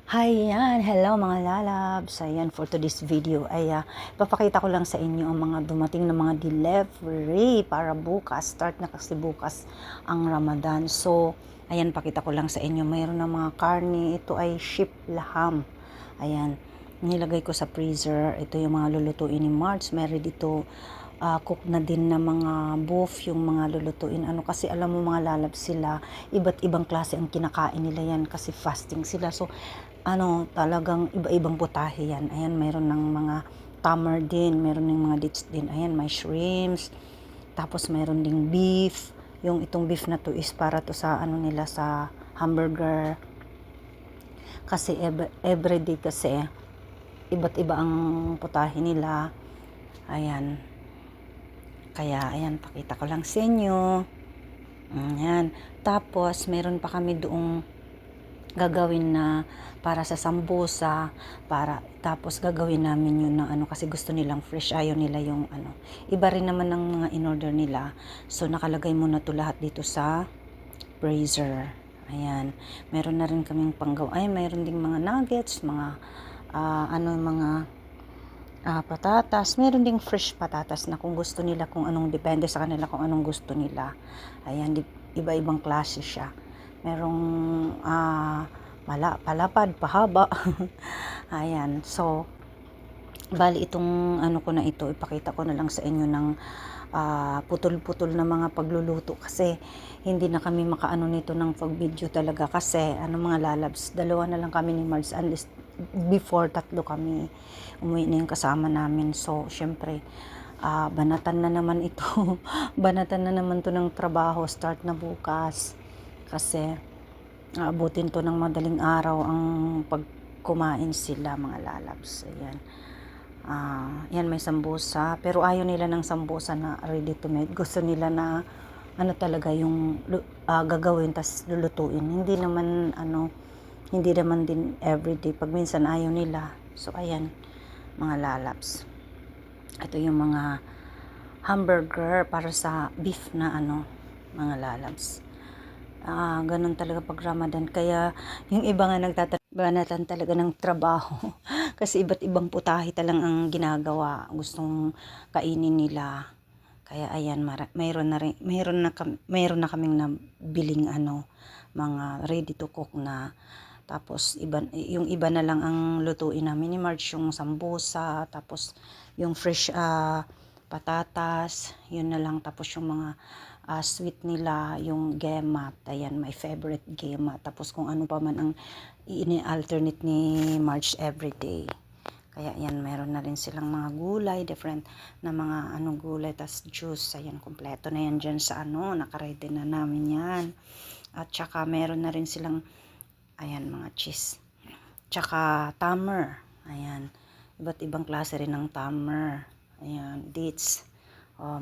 Hi, yan. Hello mga lalabs. Ayan, for today's video ay papakita ko lang sa inyo ang mga dumating na mga delivery para bukas. Start na kasi bukas ang Ramadan. So, ayan, pakita ko lang sa inyo. Mayroon na mga karne. Ito ay sheep laham. Ayan, nilagay ko sa freezer. Ito yung mga lulutuin ni March. Meron dito cook na din na mga beef, yung mga lulutuin. Ano kasi alam mo mga lalabs sila, iba't ibang klase ang kinakain nila yan kasi fasting sila. So, talagang iba-ibang putahe yan. Ayan, mayroon ng mga tamar din, mayroon ng mga dates din. Ayan, may shrimps, tapos mayroon ding beef. Yung itong beef na to is para to sa nila sa hamburger. Kasi everyday kasi iba't iba ang putahe nila. Ayan. Kaya ayan, pakita ko lang sa inyo. Ayan. Tapos meron pa kami doong gagawin na para sa sambusa, tapos gagawin namin yun na kasi gusto nilang fresh, ayaw nila yung iba rin naman ng mga in-order nila. So nakalagay muna to lahat dito sa freezer. Ayan, meron na rin kaming panggawa. Ay, mayroon ding mga nuggets, mga mga patatas. Meron ding fresh patatas na kung gusto nila, kung anong, depende sa kanila kung anong gusto nila. Ayan, iba-ibang klase siya. Merong palapad, pahaba. Ayan, so bali itong ko na ito, ipakita ko na lang sa inyo ng putol-putol na mga pagluluto kasi hindi na kami makaano nito ng pag-video talaga kasi mga lalabs, dalawa na lang kami ni Mars, at least before tatlo kami, umuwi na yung kasama namin. So syempre banatan na naman ito banatan na naman to ng trabaho, start na bukas kasi abutin to ng madaling araw ang pagkumain sila mga lalabs. Ayan. Yan, may sambusa. Pero ayaw nila ng sambusa na ready to make. Gusto nila na talaga yung gagawin tas lulutuin. Hindi naman din everyday. Pag minsan ayaw nila. So ayan, mga lalabs. Ito yung mga hamburger para sa beef na mga lalabs. Ganun talaga pag Ramadan. Kaya yung iba nga nagtatanatan talaga ng trabaho. Kasi iba't ibang putahe talang ang ginagawa. Gustong kainin nila. Kaya ayan, mayroon na kaming nabiling mga ready to cook na. Tapos yung iba na lang ang lutuin namin ni March, yung sambusa, tapos yung fresh patatas, yun na lang. Tapos yung mga sweet nila, yung gemat. Ayan, my favorite gemat. Tapos kung ano pa man ang ini-alternate ni March everyday. Kaya yan, meron na rin silang mga gulay, different na mga gulay, tas juice. Ayan, kompleto na yan dyan sa nakaready na namin yan. At saka meron na rin silang, ayan, mga cheese. Tsaka tamer. Ayan, iba't ibang klase rin ng tamer. Ayan, dates. Oh,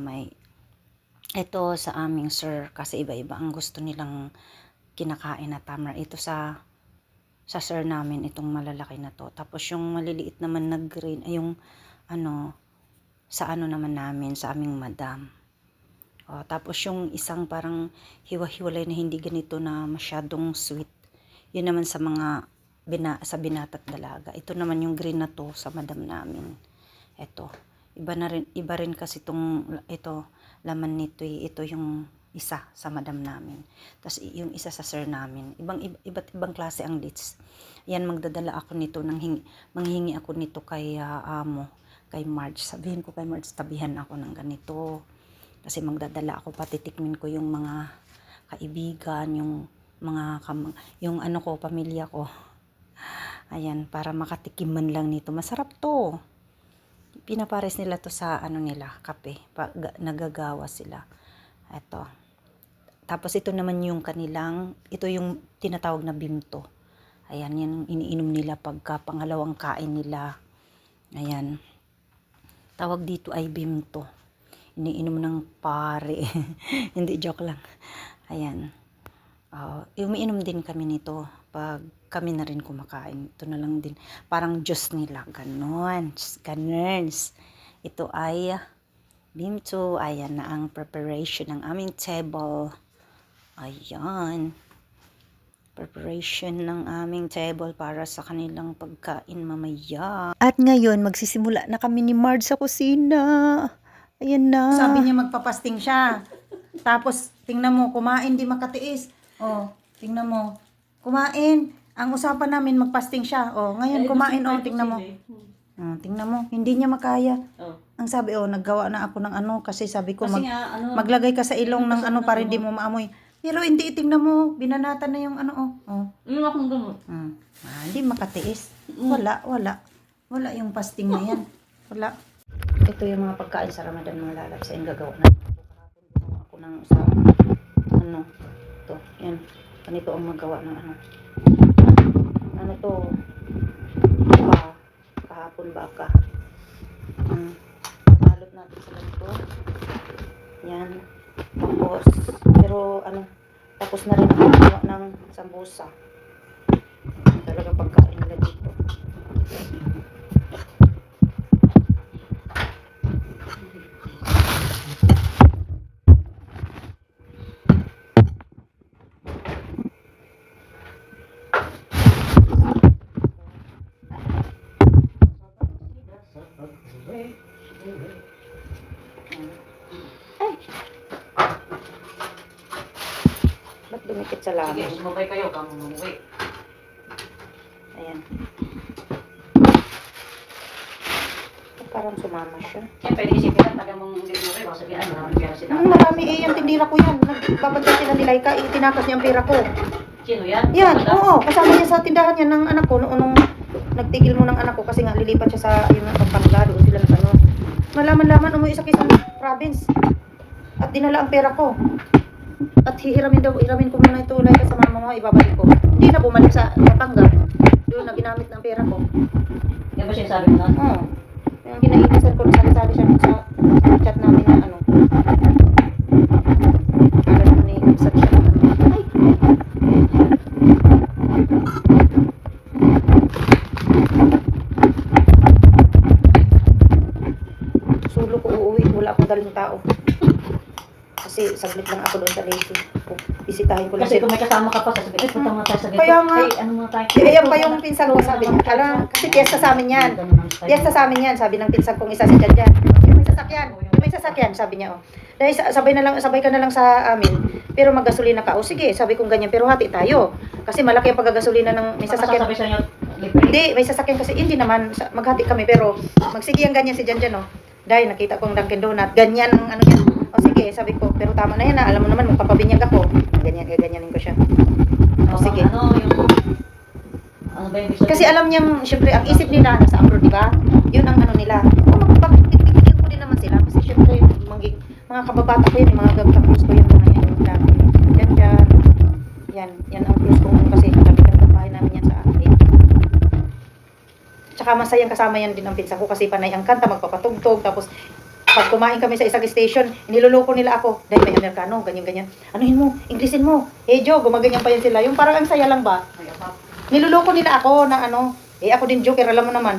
ito sa aming sir, kasi iba-iba ang gusto nilang kinakain na tamer. Ito sa sir namin, itong malalaki na to. Tapos yung maliliit naman na green ay yung sa naman namin, sa aming madam. Tapos yung isang parang hiwa-hiwalay na hindi ganito na masyadong sweet, yun naman sa mga sa binata't dalaga. Ito naman yung green na to sa madam namin. Ito, iba rin kasi ito laman nito, ito yung isa sa madam namin. Tapos yung isa sa sir namin. Iba't ibang klase ang dates. Yan, magdadala ako nito, manghingi ako nito kay kay March. Sabihin ko kay March, tabihan ako ng ganito. Kasi magdadala ako, patitikmin ko yung mga kaibigan, yung mga yung ko, pamilya ko. Ayan, para makatikim man lang nito. Masarap to. Pinapares nila to sa nila, kape. Nagagawa sila. Ito. Tapos ito naman yung ito yung tinatawag na bimto. Ayan, yan yung iniinom nila pagka pangalawang kain nila. Ayan. Tawag dito ay bimto. Iniinom ng pare. Hindi, joke lang. Ayan. Umiinom din kami nito pag kami na rin kumakain. Ito na lang din. Parang juice nila. Ganon. Ganers. Ito ay bimto. Ayan na ang preparation ng aming table. Ayan. preparation ng aming table para sa kanilang pagkain mamaya. At ngayon, magsisimula na kami ni Marge sa kusina. Ayan na. Sabi niya magpapasting siya. Tapos, tingnan mo, kumain, di makatiis. Oh, tingnan mo. Kumain. Ang usapan namin, magpasting siya. Oh, ngayon kumain, oh, tingnan mo. Oh, tingnan mo, hindi niya makaya. Oh. Ang sabi, oh, naggawa na ako ng ano, kasi sabi ko, maglagay ka sa ilong ng ano para hindi mo maamoy. Pero hindi, tingnan mo, binanatan na yung ano, oh. Oh. Yung akong gamot. Hindi makatiis. Wala yung fasting na yan. Wala. Ito yung mga pagkain sa Ramadan, mga lalabs, yung gagawa na. Ginawa ako ng sa, ano, ito, yan. Ganito ang magawa ng ano. Ano to, kahapon baka. Halot natin sa ganito. Yan. Tapos, pero ano, tapos na rin ako gawa ng sambusa. Talaga pagkain nila dito. Ba't dumikit sa lamin? Sige, sumabay kayo, kang umuwi. Ayan. Parang sumama siya. Siyempre, isipin lang, taga mong hindi umuwi, baka sabihin, maraming pera sila. Marami yung tindira ko yan. Nagbabantay sila ni Laika, itinakas niya ang pera ko. Sino yan? Yan, oo. Kasama niya sa tindahan niya ng anak ko. Noong nagtigil mo ng anak ko kasi nga lilipat siya sa yung Pampanga, doon sila ano. Malaman-laman umuwi sa Quezon province. At dinala ang pera ko. At hiramin ko muna ito ulay sa mama mo, ibabalik ko. Hindi na bumalik sa Pampanga. Doon na ginamit ng pera ko. Yan ba siya sabi mo na? Oo. Yung ginaibisan ko, sabi siya sa chat namin na ano. Para naman i-upsat siya. Ay! Sulo ko uuwi, wala akong daling tao. Kasi saglit lang ako doon sa Leyte. Bisitahin ko lang. Kasi kung may kasama ka pa, sasabihin, ay, punta muna tayo sa dito. Kaya nga. Ay, ano muna tayo? Ayan pa yung pinsan ko, sabi niya. Kasi piyesta sa amin yan. Piyesta sa amin yan, sabi ng pinsan kong isa si Janjan. Yung may sasakyan, sabi niya. Oh. Dahil sabay ka na lang sa amin, pero maggasolina ka. O sige, sabi kong ganyan, pero hati tayo. Kasi malaki ang paggasolina ng may sasakyan. Sabi sa inyo, Hindi, may sasakyan kasi hindi naman, maghati kami, pero magsige ang ganyan si Janjan, oh. Dahil nakita ko ang Dunkin Donut, ganyan ang ano yan. O sige, sabi ko, pero tama na yan, alam mo naman, magpapabinyag ako. Ganyanin ko siya. O sige. Ano ba yung Kasi alam niyang, syempre, ang isip nila nasa abroad, di ba? Yun ang ano nila. Pagpipigil ko din naman sila. Kasi syempre, mga kababata ko yun, mga gagkapus ko yun, mga yan, grabe. Yan ang plus ko kasi kami ng bahay namin yan sa akin. Tsaka masayang kasama yan din ang pinsa ko kasi panay ang kanta, magpapatugtog, tapos pag kumain kami sa isang station, niloloko nila ako. Dahil may Amerikano, ganyan-ganyan. Anuhin mo, Inglesin mo. Jo, gumaganyan pa yan sila. Yung parang ang saya lang ba? Niloloko nila ako na ano. Ako din joker, alam mo naman.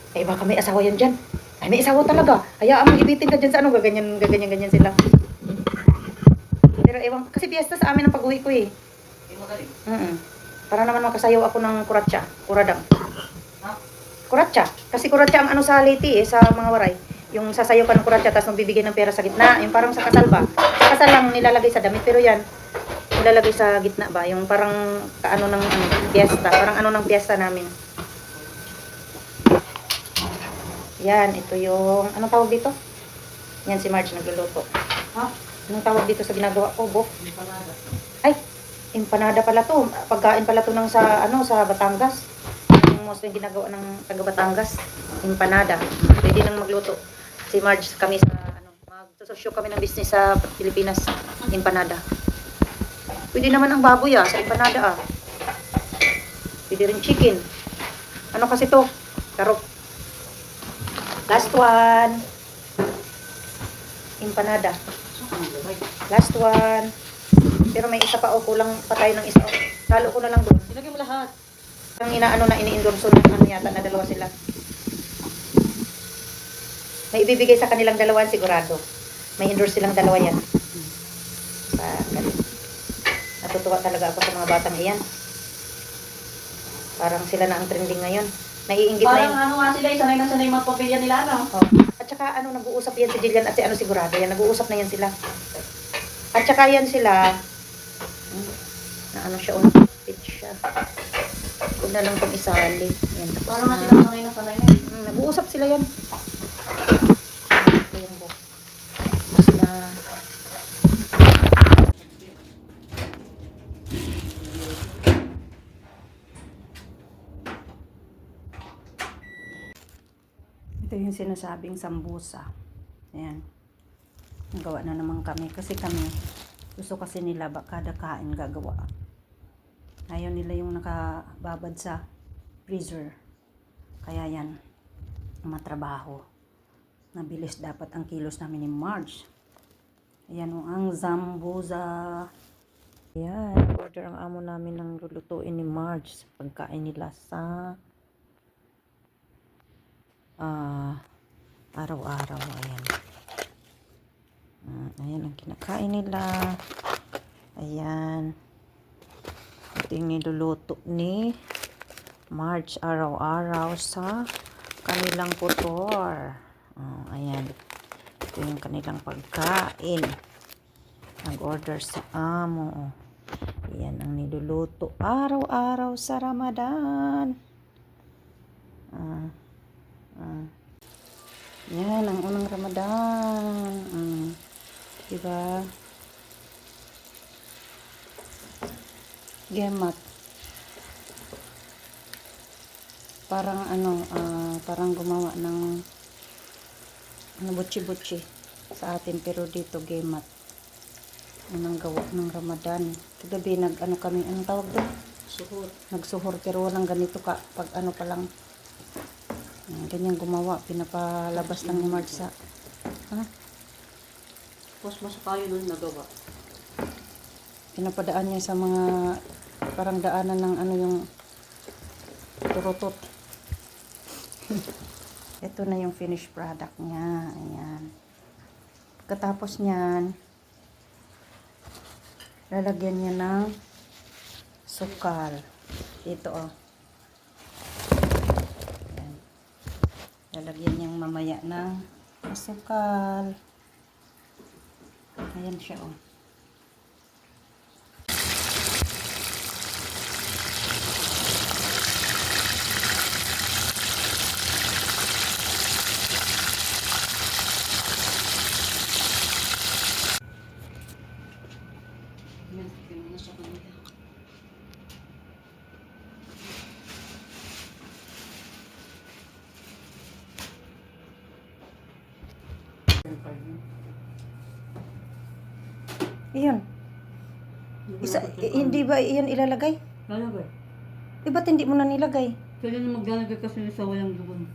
Baka may asawa yan dyan. Ay, may asawa talaga. Hayaan mo, ibitin ka dyan sa ano. Gaganyan sila. Pero ewan, kasi piyesta sa amin ang pag-uwi ko eh. Para naman makasayaw ako ng kuratsa. Kuradang. Kuratsa. Kasi kuratsa ang ano sa Leyte sa mga waray. Yung sasayaw ka ng kuratsa, tapos magbibigay ng pera sa gitna. Yung parang sa kasal ba? Sa kasal lang nilalagay sa damit. Pero yan, nilalagay sa gitna ba? Yung parang kaano ng piyesta. Parang ano ng piyesta namin. Yan, ito yung, anong tawag dito? Yan si Marge nagluluto. Anong tawag dito sa ginagawa ko, Bok? Ay, empanada pala to. Pagkain pala to ng sa Batangas. Yung mostly ginagawa ng taga Batangas. Empanada. Pwede nang magluto. Si Marge, kami sa magsosyo kami ng business sa Pilipinas. Empanada. Pwede naman ang baboy sa empanada Pwede rin chicken. Ano kasi to? Karok. Last one. Empanada. Last one. Pero may isa pa kulang pa tayo ng isa. Talo ko na lang doon. Ilagay mo lahat. Ang inaano na ini-endorso ng ano yata na dalawa sila. May ibibigay sa kanilang dalawa sigurado. May endorse silang dalawa yan. Ganun. Natutuwa talaga ako sa mga batang iyan. Parang sila na ang trending ngayon. Naiinggit na Parang yun. ano nga sila, sanay na sanay magpapilya nila, no? Oh. At saka ano, nag-uusap yan si Jillian at si ano sigurado yan. Nag-uusap na yan sila. At saka yan sila, na ano siya, pitch siya. Huwag na lang itong isali. Yan, tapos Parang nga na. sila sanay na sanay na. Nag-uusap sila yan. Ito yung book. Mas na. Ito yung sinasabing sambusa. Ayan. Nagawa na naman kami. Kasi kami, gusto kasi nila kada kain gagawa. Ayaw nila yung nakababad sa freezer. Kaya yan, matrabaho. Nabilis dapat ang kilos namin ni Marge. Ayan ang zambuza. Ayan, order ang amo namin ng lulutuin ni Marge sa pagkain nila sa araw-araw. Ayan. Ayan ang kinakain nila. Ayan. Ito yung niluluto ni Marge araw-araw sa kanilang putor. Ayan. Ito yung kanilang pagkain. Nag-order sa amo. Ayan ang niluluto araw-araw sa Ramadan. Yan ang unang Ramadan. Diba? Gemat. Parang ano, parang gumawa ng butchi-butchi sa atin, pero dito gemat. Unang gawa ng Ramadan. Kagabi nag-ano kami, anong tawag doon? Suhor. Nagsuhor, pero walang ganito ka pag ano pa lang. Ganyan gumawa, pinapalabas lang ni Marge sa Tapos mas kayo nun nagawa. pinapadaan niya sa mga parang daanan ng ano yung turutot. Ito na yung finished product niya. Ayan. Pagkatapos niyan, lalagyan niya ng sukal. Ito Ayan. Lalagyan niyang mamaya ng asukal. Ayan siya Yan, yung nasa kanila. Iyon. Hindi ba iyan ilalagay? Kaya ba? Ba't hindi mo na nilagay? Kaya na maglalagay kasi sa walang dugon.